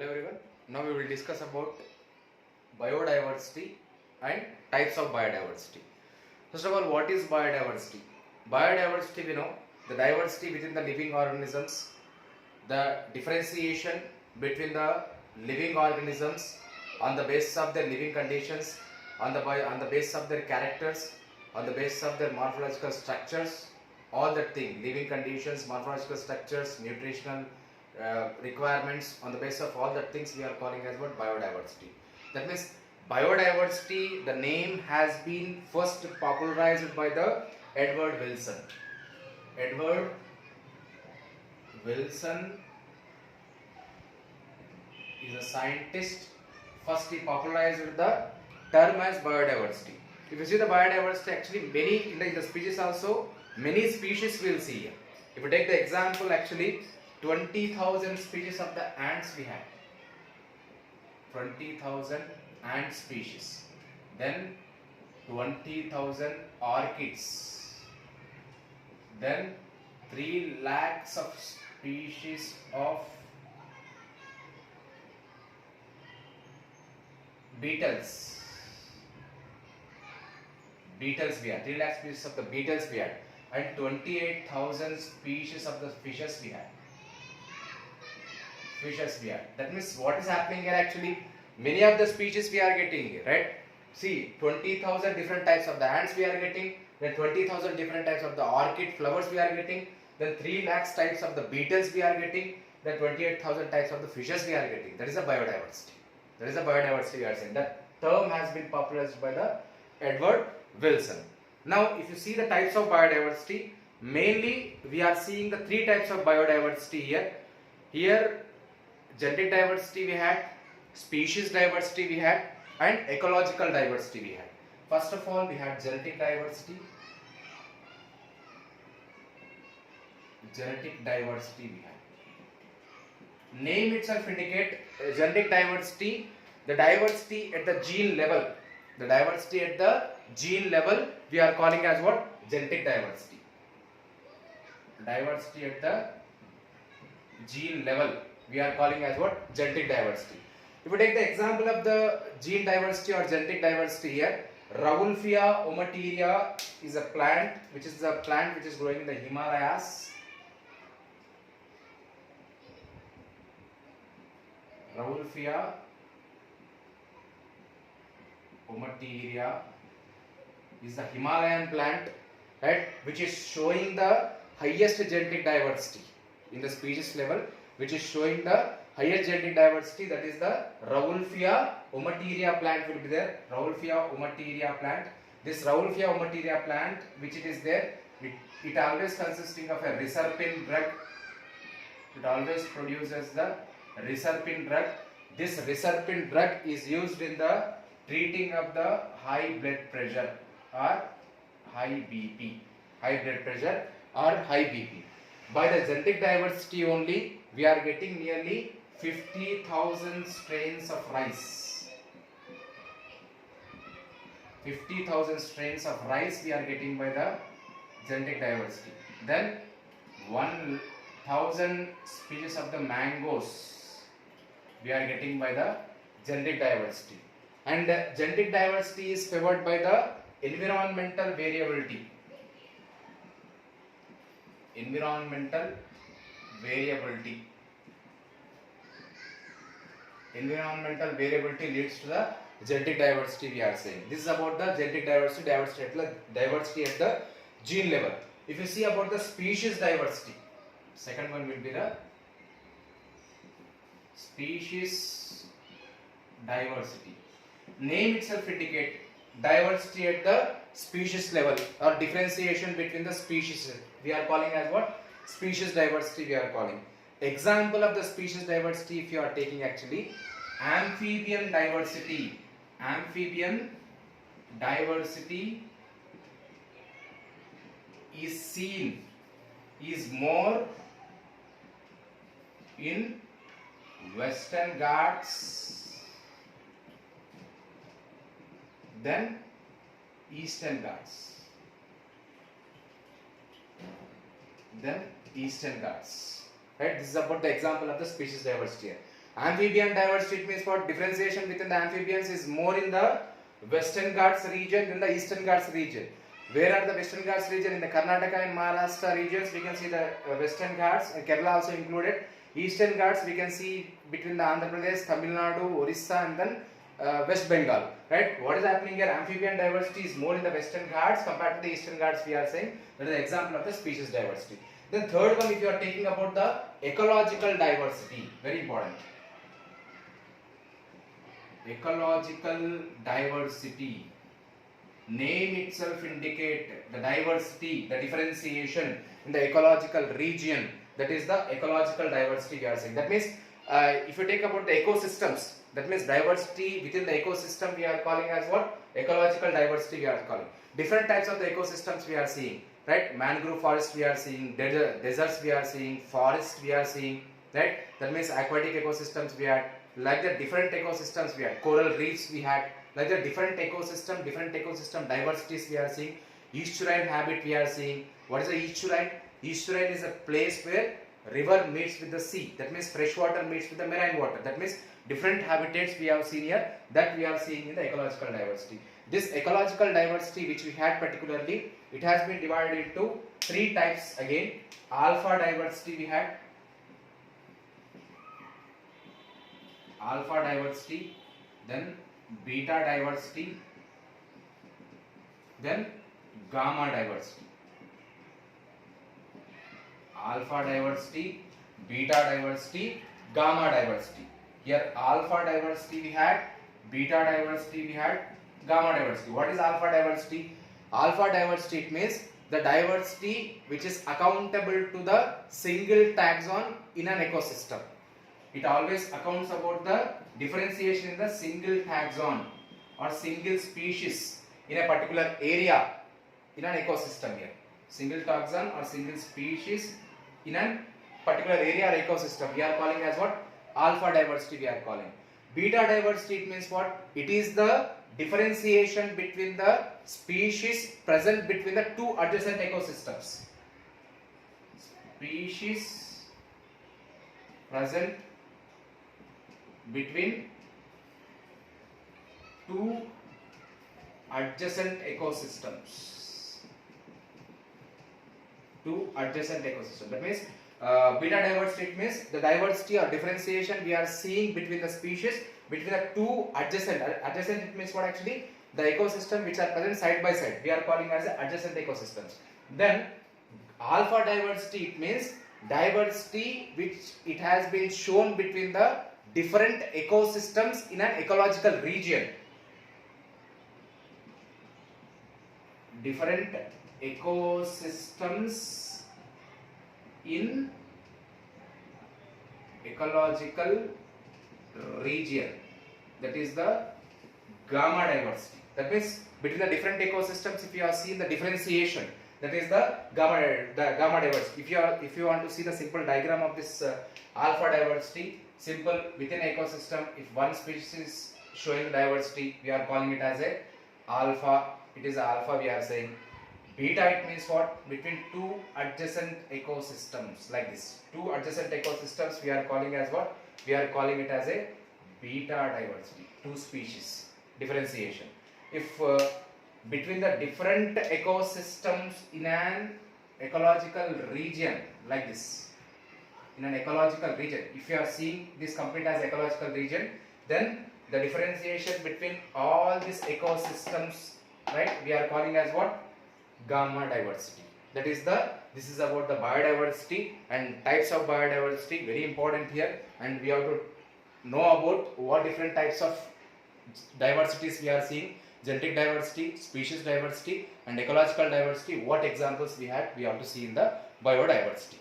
Hello everyone. Now we will discuss about biodiversity and types of biodiversity. First of all, what is biodiversity? Biodiversity, we know the diversity within the living organisms, the differentiation between the living organisms on the basis of their living conditions, on the basis of their characters, on the basis of their morphological structures, all that thing, living conditions, morphological structures, nutritional requirements, on the basis of all that things we are calling as what biodiversity. That means biodiversity, the name has been first popularized by the Edward Wilson. Edward Wilson is a scientist. First he popularized the term as biodiversity. If you see the biodiversity, actually many in the species also, many species we will see here. If you take the example, actually 20,000 species of the ants we have. 20,000 ant species. Then 20,000 orchids. Then 3 lakhs of species of beetles. Beetles we had. 3 lakh species of the beetles we had. And 28,000 species of the fishes we had. That means what is happening here, actually many of the species we are getting here, right? See, 20,000 different types of the ants we are getting, then 20,000 different types of the orchid flowers we are getting, then 3 lakhs types of the beetles we are getting, then 28,000 types of the fishes we are getting. That is a biodiversity. That is a biodiversity we are saying. That term has been popularized by the Edward Wilson. Now, if you see the types of biodiversity, mainly we are seeing the 3 types of biodiversity here. Here, genetic diversity we had, species diversity we had, and ecological diversity we had. First of all, we had genetic diversity. Genetic diversity we had. Name itself indicate genetic diversity, the diversity at the gene level. The diversity at the gene level we are calling as what? Genetic diversity. Diversity at the gene level we are calling as what? Genetic diversity. If we take the example of the gene diversity or genetic diversity here, Rauwolfia ommatiera is a plant which is growing in the Himalayas. Rauwolfia ommatiera is a Himalayan plant, right, which is showing the highest genetic diversity in the species level, which is showing the highest genetic diversity. That is the Rauwolfia ommatiera plant will be there. Rauwolfia ommatiera plant. This Rauwolfia ommatiera plant, which it is there, it always consisting of a reserpine drug. It always produces the reserpine drug. This reserpine drug is used in the treating of the high blood pressure or high BP. High blood pressure or high BP. By the genetic diversity only, we are getting nearly 50,000 strains of rice. 50,000 strains of rice we are getting by the genetic diversity. Then 1,000 species of the mangoes we are getting by the genetic diversity. And genetic diversity is favored by the environmental variability. Environmental variability. Environmental variability leads to the genetic diversity we are saying. This is about the genetic diversity, diversity at the gene level. If you see about the species diversity, second one will be the species diversity. Name itself indicate diversity at the species level or differentiation between the species. We are calling as what? Species diversity we are calling. Example of the species diversity, if you are taking, actually amphibian diversity. Amphibian diversity is more in Western Ghats than Eastern Ghats. Right? This is about the example of the species diversity here. Amphibian diversity, it means what? Differentiation within the amphibians is more in the Western Ghats region than the Eastern Ghats region. Where are the Western Ghats region? In the Karnataka and Maharashtra regions, we can see the Western Ghats, and Kerala also included. Eastern Ghats, we can see between the Andhra Pradesh, Tamil Nadu, Orissa, and then West Bengal. Right? What is happening here? Amphibian diversity is more in the Western Ghats compared to the Eastern Ghats. We are saying that is an example of the species diversity. Then third one, if you are taking about the ecological diversity, very important. Ecological diversity. Name itself indicate the diversity, the differentiation in the ecological region. That is the ecological diversity we are saying. That means if you take about the ecosystems, that means diversity within the ecosystem we are calling as what? Ecological diversity we are calling. Different types of the ecosystems we are seeing, right? Mangrove forest we are seeing, deserts we are seeing, forests we are seeing, right? That means aquatic ecosystems we had, like the different ecosystems we had, coral reefs we had, like the different ecosystem diversities we are seeing. Estuarine habit we are seeing. What is the estuarine? Estuarine is a place where river meets with the sea. That means fresh water meets with the marine water. That means different habitats we have seen here, that we are seeing in the ecological diversity. This ecological diversity which we had particularly, it has been divided into three types again. Alpha diversity we had. Alpha diversity, then beta diversity, then gamma diversity. Alpha diversity, beta diversity, gamma diversity. Here alpha diversity we had, beta diversity we had, gamma diversity. What is alpha diversity? Alpha diversity, it means the diversity which is accountable to the single taxon in an ecosystem. It always accounts about the differentiation in the single taxon or single species in a particular area in an ecosystem here. Single taxon or single species in a particular area or ecosystem we are calling as what? Alpha diversity we are calling. Beta diversity, it means what? It is the differentiation between the species present between the two adjacent ecosystems. Species present between two adjacent ecosystems. That means beta diversity, it means the diversity or differentiation we are seeing between the species between the two adjacent. Adjacent, it means what actually? The ecosystem which are present side by side. We are calling as adjacent ecosystems. Then alpha diversity, it means diversity which it has been shown between the different ecosystems in an ecological region. Different ecosystems in ecological region. That is the gamma diversity. That means between the different ecosystems, if you have seen the differentiation, that is the gamma diversity. If you want to see the simple diagram of this alpha diversity, simple within ecosystem, if one species is showing the diversity, we are calling it as a alpha. It is alpha we are saying. Beta, it means what? Between two adjacent ecosystems, like this. Two adjacent ecosystems we are calling as what? We are calling it as a beta diversity. Two species differentiation. If between the different ecosystems in an ecological region, like this, in an ecological region, if you are seeing this complete as ecological region, then the differentiation between all these ecosystems, right, we are calling as what? Gamma diversity. That is this is about the biodiversity and types of biodiversity, very important here, and we have to know about what different types of diversities we are seeing: genetic diversity, species diversity, and ecological diversity. What examples we have to see in the biodiversity.